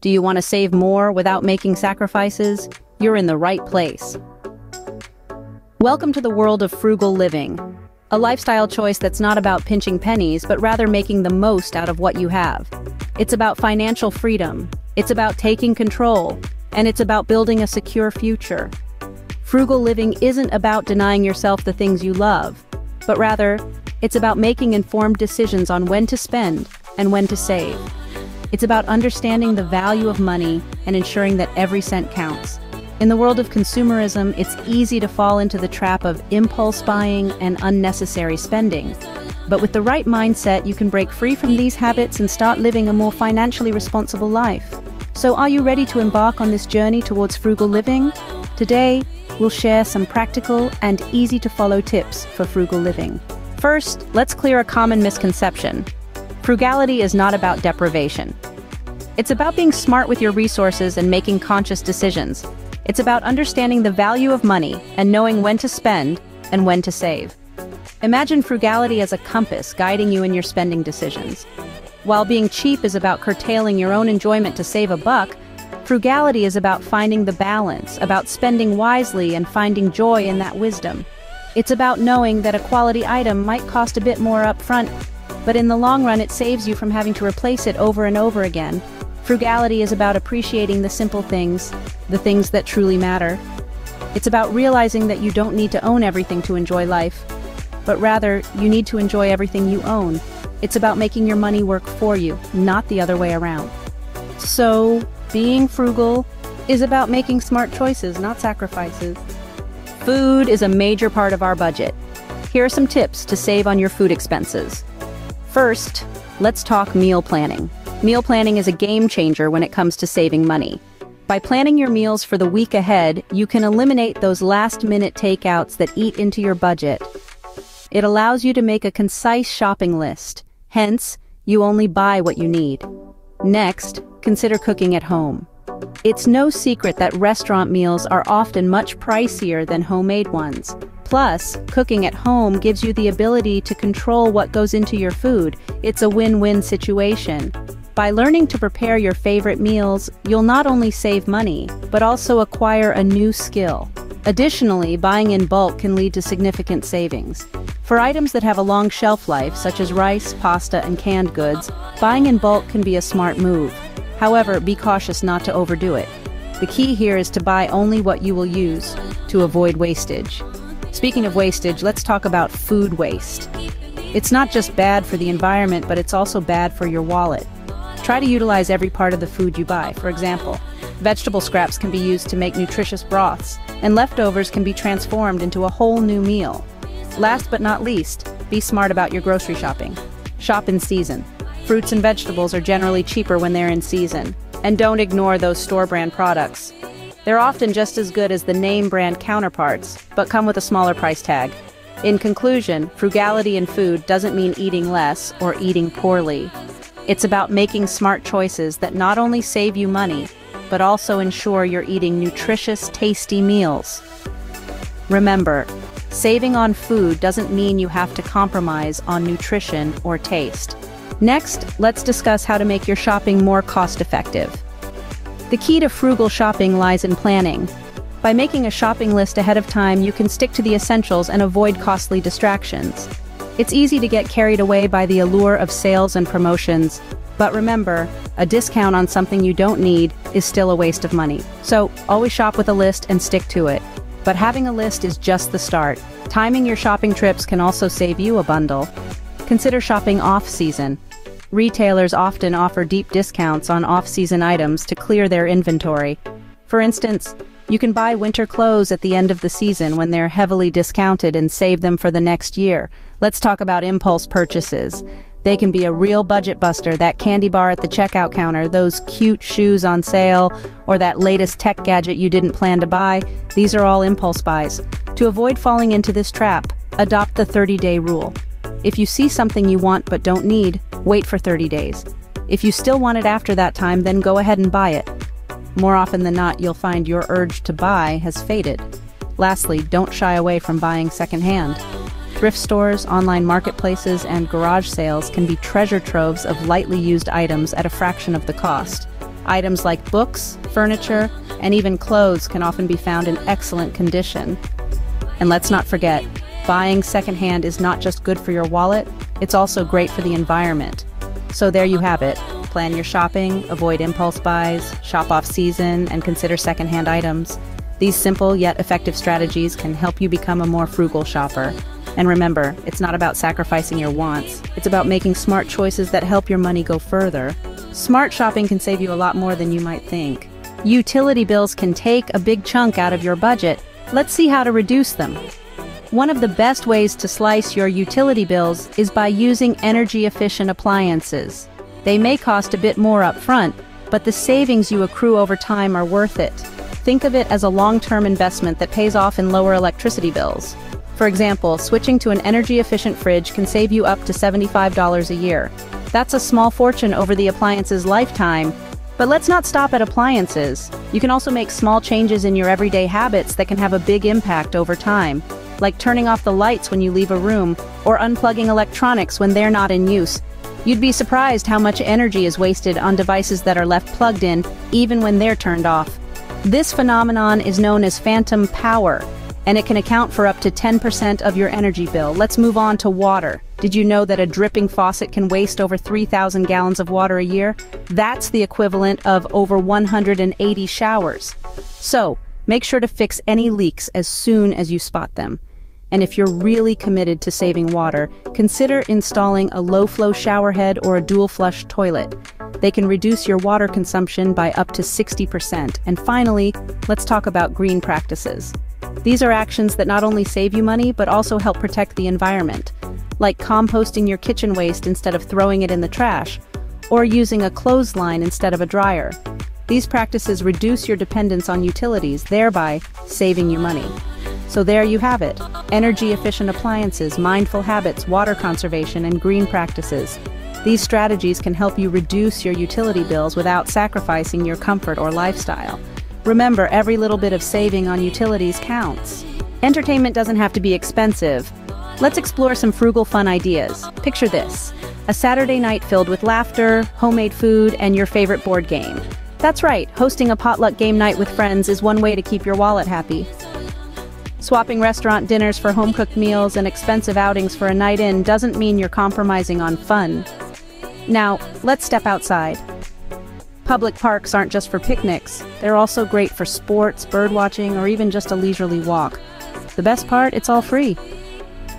Do you want to save more without making sacrifices? You're in the right place. Welcome to the world of frugal living, a lifestyle choice that's not about pinching pennies, but rather making the most out of what you have. It's about financial freedom, it's about taking control, and it's about building a secure future. Frugal living isn't about denying yourself the things you love, but rather, it's about making informed decisions on when to spend and when to save. It's about understanding the value of money and ensuring that every cent counts. In the world of consumerism, it's easy to fall into the trap of impulse buying and unnecessary spending. But with the right mindset, you can break free from these habits and start living a more financially responsible life. So are you ready to embark on this journey towards frugal living? Today, we'll share some practical and easy-to-follow tips for frugal living. First, let's clear a common misconception. Frugality is not about deprivation. It's about being smart with your resources and making conscious decisions. It's about understanding the value of money and knowing when to spend and when to save. Imagine frugality as a compass guiding you in your spending decisions. While being cheap is about curtailing your own enjoyment to save a buck, frugality is about finding the balance, about spending wisely and finding joy in that wisdom. It's about knowing that a quality item might cost a bit more upfront, but in the long run it saves you from having to replace it over and over again. Frugality is about appreciating the simple things, the things that truly matter. It's about realizing that you don't need to own everything to enjoy life, but rather, you need to enjoy everything you own. It's about making your money work for you, not the other way around. So, being frugal is about making smart choices, not sacrifices. Food is a major part of our budget. Here are some tips to save on your food expenses. First, let's talk meal planning. Meal planning is a game changer when it comes to saving money. By planning your meals for the week ahead, you can eliminate those last-minute takeouts that eat into your budget. It allows you to make a concise shopping list. Hence, you only buy what you need. Next, consider cooking at home. It's no secret that restaurant meals are often much pricier than homemade ones. Plus, cooking at home gives you the ability to control what goes into your food. It's a win-win situation. By learning to prepare your favorite meals, you'll not only save money, but also acquire a new skill. Additionally, buying in bulk can lead to significant savings. For items that have a long shelf life, such as rice, pasta, and canned goods, buying in bulk can be a smart move. However, be cautious not to overdo it. The key here is to buy only what you will use, to avoid wastage. Speaking of wastage, let's talk about food waste. It's not just bad for the environment, but it's also bad for your wallet. Try to utilize every part of the food you buy. For example, vegetable scraps can be used to make nutritious broths, and leftovers can be transformed into a whole new meal. Last but not least, be smart about your grocery shopping. Shop in season. Fruits and vegetables are generally cheaper when they're in season. And don't ignore those store-brand products. They're often just as good as the name-brand counterparts, but come with a smaller price tag. In conclusion, frugality in food doesn't mean eating less or eating poorly. It's about making smart choices that not only save you money, but also ensure you're eating nutritious, tasty meals. Remember, saving on food doesn't mean you have to compromise on nutrition or taste. Next, let's discuss how to make your shopping more cost-effective. The key to frugal shopping lies in planning. By making a shopping list ahead of time, you can stick to the essentials and avoid costly distractions. It's easy to get carried away by the allure of sales and promotions, but remember, a discount on something you don't need is still a waste of money. So, always shop with a list and stick to it. But having a list is just the start. Timing your shopping trips can also save you a bundle. Consider shopping off-season. Retailers often offer deep discounts on off-season items to clear their inventory. For instance, you can buy winter clothes at the end of the season when they're heavily discounted and save them for the next year. Let's talk about impulse purchases. They can be a real budget buster, that candy bar at the checkout counter, those cute shoes on sale, or that latest tech gadget you didn't plan to buy. These are all impulse buys. To avoid falling into this trap, adopt the 30-day rule. If you see something you want but don't need, wait for 30 days. If you still want it after that time, then go ahead and buy it. More often than not, you'll find your urge to buy has faded. Lastly, don't shy away from buying secondhand. Thrift stores, online marketplaces, and garage sales can be treasure troves of lightly used items at a fraction of the cost. Items like books, furniture, and even clothes can often be found in excellent condition. And let's not forget, buying secondhand is not just good for your wallet, it's also great for the environment. So there you have it. Plan your shopping, avoid impulse buys, shop off-season, and consider secondhand items. These simple yet effective strategies can help you become a more frugal shopper. And remember, it's not about sacrificing your wants. It's about making smart choices that help your money go further. Smart shopping can save you a lot more than you might think. Utility bills can take a big chunk out of your budget. Let's see how to reduce them. One of the best ways to slice your utility bills is by using energy-efficient appliances. They may cost a bit more up front, but the savings you accrue over time are worth it. Think of it as a long-term investment that pays off in lower electricity bills. For example, switching to an energy-efficient fridge can save you up to $75 a year. That's a small fortune over the appliance's lifetime. But let's not stop at appliances. You can also make small changes in your everyday habits that can have a big impact over time, like turning off the lights when you leave a room or unplugging electronics when they're not in use. You'd be surprised how much energy is wasted on devices that are left plugged in, even when they're turned off. This phenomenon is known as phantom power, and it can account for up to 10% of your energy bill. Let's move on to water. Did you know that a dripping faucet can waste over 3,000 gallons of water a year? That's the equivalent of over 180 showers. So, make sure to fix any leaks as soon as you spot them. And if you're really committed to saving water, consider installing a low-flow shower head or a dual-flush toilet. They can reduce your water consumption by up to 60%. And finally, let's talk about green practices. These are actions that not only save you money, but also help protect the environment, like composting your kitchen waste instead of throwing it in the trash, or using a clothesline instead of a dryer. These practices reduce your dependence on utilities, thereby saving you money. So there you have it. Energy-efficient appliances, mindful habits, water conservation, and green practices. These strategies can help you reduce your utility bills without sacrificing your comfort or lifestyle. Remember, every little bit of saving on utilities counts. Entertainment doesn't have to be expensive. Let's explore some frugal fun ideas. Picture this: a Saturday night filled with laughter, homemade food, and your favorite board game. That's right, hosting a potluck game night with friends is one way to keep your wallet happy. Swapping restaurant dinners for home-cooked meals and expensive outings for a night in doesn't mean you're compromising on fun. Now, let's step outside. Public parks aren't just for picnics. They're also great for sports, birdwatching, or even just a leisurely walk. The best part, it's all free.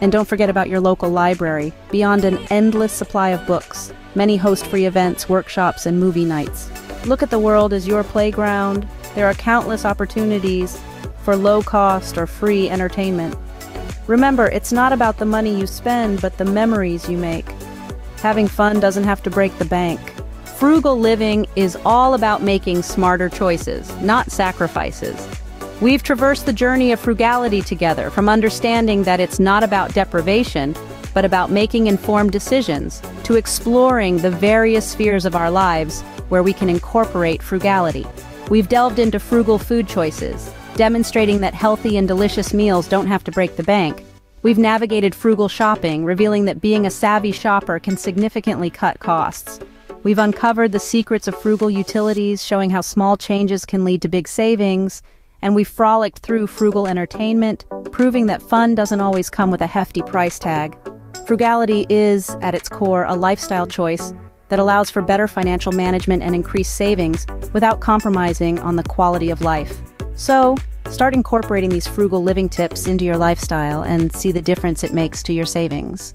And don't forget about your local library. Beyond an endless supply of books, many host free events, workshops, and movie nights. Look at the world as your playground. There are countless opportunities for low-cost or free entertainment. Remember, it's not about the money you spend, but the memories you make. Having fun doesn't have to break the bank. Frugal living is all about making smarter choices, not sacrifices. We've traversed the journey of frugality together, from understanding that it's not about deprivation, but about making informed decisions, to exploring the various spheres of our lives where we can incorporate frugality. We've delved into frugal food choices, demonstrating that healthy and delicious meals don't have to break the bank. We've navigated frugal shopping, revealing that being a savvy shopper can significantly cut costs. We've uncovered the secrets of frugal utilities, showing how small changes can lead to big savings. And we've frolicked through frugal entertainment, proving that fun doesn't always come with a hefty price tag. Frugality is, at its core, a lifestyle choice that allows for better financial management and increased savings without compromising on the quality of life. So, start incorporating these frugal living tips into your lifestyle and see the difference it makes to your savings.